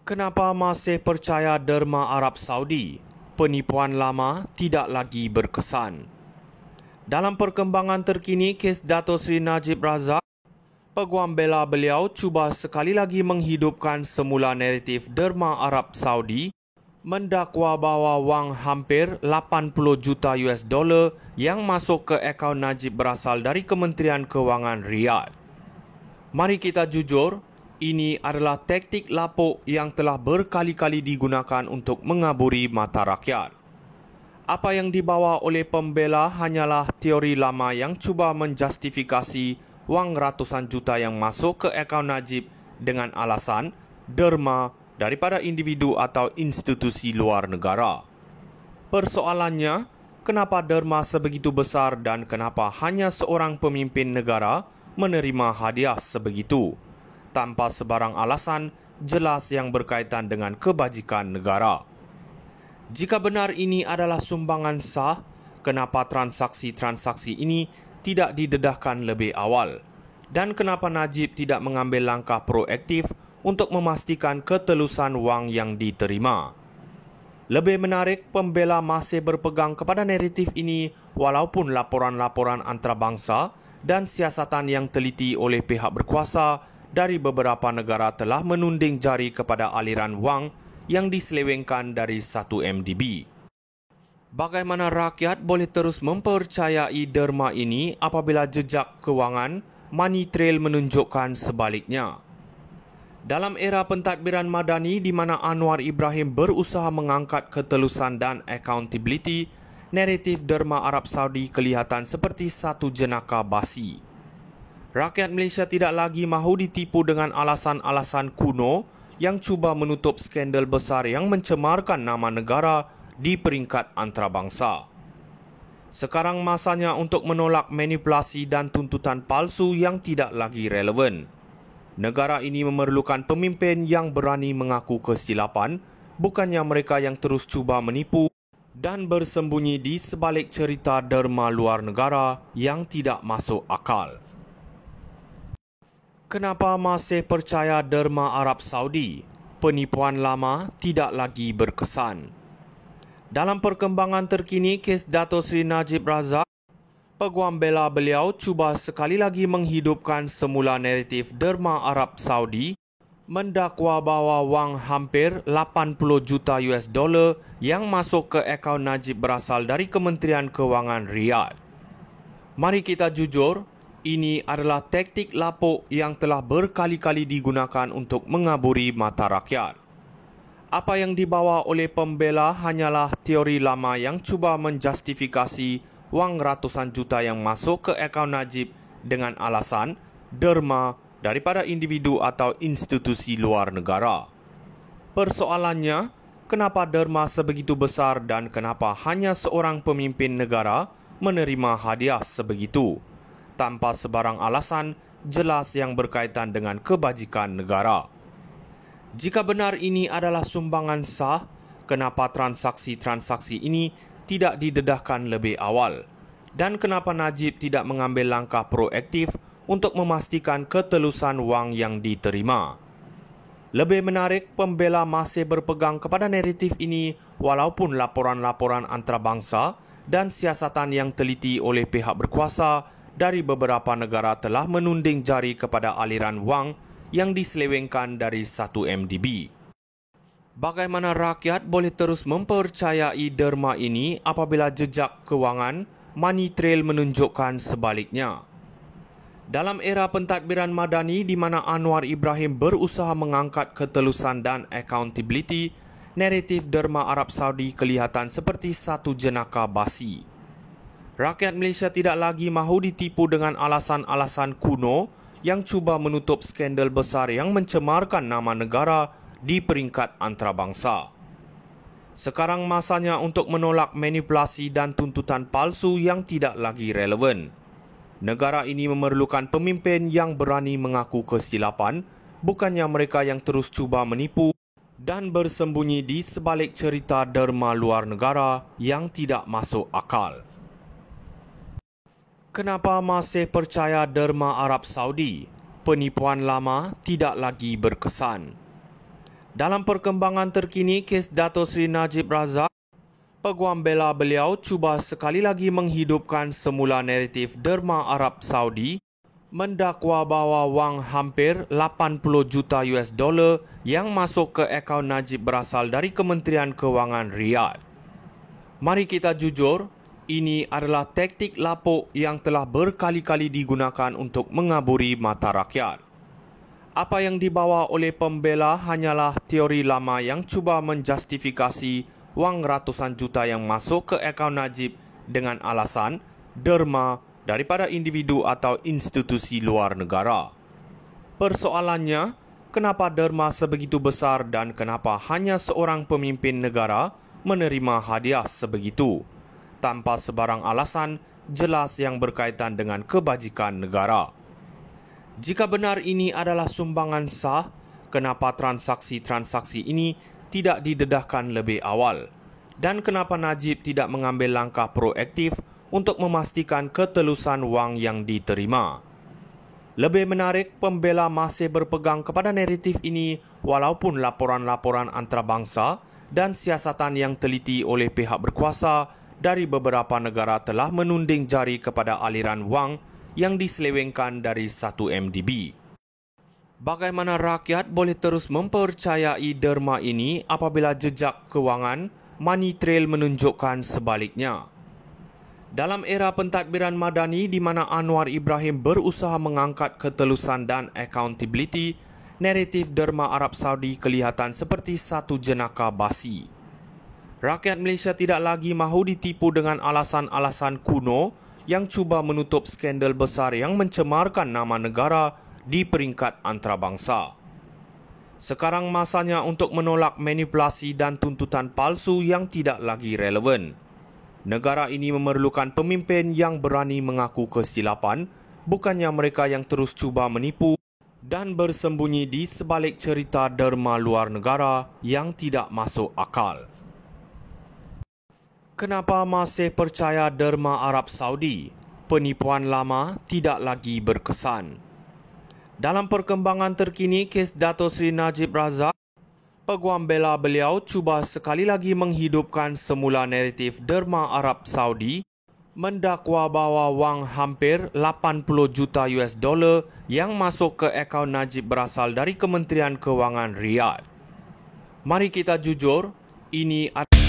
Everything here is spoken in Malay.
Kenapa masih percaya derma Arab Saudi? Penipuan lama tidak lagi berkesan. Dalam perkembangan terkini kes Dato' Sri Najib Razak, peguam bela beliau cuba sekali lagi menghidupkan semula naratif derma Arab Saudi mendakwa bahawa wang hampir 80 juta US dollar yang masuk ke akaun Najib berasal dari Kementerian Kewangan Riyadh. Mari kita jujur, ini adalah taktik lapuk yang telah berkali-kali digunakan untuk mengaburi mata rakyat. Apa yang dibawa oleh pembela hanyalah teori lama yang cuba menjustifikasi wang ratusan juta yang masuk ke akaun Najib dengan alasan derma daripada individu atau institusi luar negara. Persoalannya, kenapa derma sebegitu besar dan kenapa hanya seorang pemimpin negara menerima hadiah sebegitu, tanpa sebarang alasan jelas yang berkaitan dengan kebajikan negara. Jika benar ini adalah sumbangan sah, kenapa transaksi-transaksi ini tidak didedahkan lebih awal? Dan kenapa Najib tidak mengambil langkah proaktif untuk memastikan ketelusan wang yang diterima? Lebih menarik, pembela masih berpegang kepada naratif ini walaupun laporan-laporan antarabangsa dan siasatan yang teliti oleh pihak berkuasa dari beberapa negara telah menunding jari kepada aliran wang yang diselewengkan dari 1 MDB. Bagaimana rakyat boleh terus mempercayai derma ini apabila jejak kewangan money trail menunjukkan sebaliknya? Dalam era pentadbiran madani di mana Anwar Ibrahim berusaha mengangkat ketelusan dan accountability, naratif derma Arab Saudi kelihatan seperti satu jenaka basi. Rakyat Malaysia tidak lagi mahu ditipu dengan alasan-alasan kuno yang cuba menutup skandal besar yang mencemarkan nama negara di peringkat antarabangsa. Sekarang masanya untuk menolak manipulasi dan tuntutan palsu yang tidak lagi relevan. Negara ini memerlukan pemimpin yang berani mengaku kesilapan, bukannya mereka yang terus cuba menipu dan bersembunyi di sebalik cerita derma luar negara yang tidak masuk akal. Kenapa masih percaya derma Arab Saudi? Penipuan lama tidak lagi berkesan. Dalam perkembangan terkini kes Dato' Sri Najib Razak, peguam bela beliau cuba sekali lagi menghidupkan semula naratif derma Arab Saudi mendakwa bahawa wang hampir 80 juta US dollar yang masuk ke akaun Najib berasal dari Kementerian Kewangan Riyadh. Mari kita jujur, ini adalah taktik lapuk yang telah berkali-kali digunakan untuk mengaburi mata rakyat. Apa yang dibawa oleh pembela hanyalah teori lama yang cuba menjustifikasi wang ratusan juta yang masuk ke akaun Najib dengan alasan derma daripada individu atau institusi luar negara. Persoalannya, kenapa derma sebegitu besar dan kenapa hanya seorang pemimpin negara menerima hadiah sebegitu, tanpa sebarang alasan jelas yang berkaitan dengan kebajikan negara? Jika benar ini adalah sumbangan sah, kenapa transaksi-transaksi ini tidak didedahkan lebih awal? Dan kenapa Najib tidak mengambil langkah proaktif untuk memastikan ketelusan wang yang diterima? Lebih menarik, pembela masih berpegang kepada naratif ini walaupun laporan-laporan antarabangsa dan siasatan yang teliti oleh pihak berkuasa dari beberapa negara telah menunding jari kepada aliran wang yang diselewengkan dari 1 MDB. Bagaimana rakyat boleh terus mempercayai derma ini apabila jejak kewangan money trail menunjukkan sebaliknya? Dalam era pentadbiran madani di mana Anwar Ibrahim berusaha mengangkat ketelusan dan accountability, naratif derma Arab Saudi kelihatan seperti satu jenaka basi. Rakyat Malaysia tidak lagi mahu ditipu dengan alasan-alasan kuno yang cuba menutup skandal besar yang mencemarkan nama negara di peringkat antarabangsa. Sekarang masanya untuk menolak manipulasi dan tuntutan palsu yang tidak lagi relevan. Negara ini memerlukan pemimpin yang berani mengaku kesilapan, bukannya mereka yang terus cuba menipu dan bersembunyi di sebalik cerita derma luar negara yang tidak masuk akal. Kenapa masih percaya derma Arab Saudi? Penipuan lama tidak lagi berkesan. Dalam perkembangan terkini kes Dato' Sri Najib Razak, peguam bela beliau cuba sekali lagi menghidupkan semula naratif derma Arab Saudi mendakwa bahawa wang hampir 80 juta US dollar yang masuk ke akaun Najib berasal dari Kementerian Kewangan Riyadh. Mari kita jujur, ini adalah taktik lapuk yang telah berkali-kali digunakan untuk mengaburi mata rakyat. Apa yang dibawa oleh pembela hanyalah teori lama yang cuba menjustifikasi wang ratusan juta yang masuk ke akaun Najib dengan alasan derma daripada individu atau institusi luar negara. Persoalannya, kenapa derma sebegitu besar dan kenapa hanya seorang pemimpin negara menerima hadiah sebegitu, tanpa sebarang alasan jelas yang berkaitan dengan kebajikan negara? Jika benar ini adalah sumbangan sah, kenapa transaksi-transaksi ini tidak didedahkan lebih awal? Dan kenapa Najib tidak mengambil langkah proaktif untuk memastikan ketelusan wang yang diterima? Lebih menarik, pembela masih berpegang kepada naratif ini walaupun laporan-laporan antarabangsa dan siasatan yang teliti oleh pihak berkuasa dari beberapa negara telah menunding jari kepada aliran wang yang diselewengkan dari 1 MDB. Bagaimana rakyat boleh terus mempercayai derma ini apabila jejak kewangan money trail menunjukkan sebaliknya? Dalam era pentadbiran madani di mana Anwar Ibrahim berusaha mengangkat ketelusan dan accountability, naratif derma Arab Saudi kelihatan seperti satu jenaka basi. Rakyat Malaysia tidak lagi mahu ditipu dengan alasan-alasan kuno yang cuba menutup skandal besar yang mencemarkan nama negara di peringkat antarabangsa. Sekarang masanya untuk menolak manipulasi dan tuntutan palsu yang tidak lagi relevan. Negara ini memerlukan pemimpin yang berani mengaku kesilapan, bukannya mereka yang terus cuba menipu dan bersembunyi di sebalik cerita derma luar negara yang tidak masuk akal. Kenapa masih percaya derma Arab Saudi? Penipuan lama tidak lagi berkesan. Dalam perkembangan terkini kes Dato' Sri Najib Razak, peguam bela beliau cuba sekali lagi menghidupkan semula naratif derma Arab Saudi mendakwa bahawa wang hampir 80 juta US dollar yang masuk ke akaun Najib berasal dari Kementerian Kewangan Riyadh. Mari kita jujur, ini adalah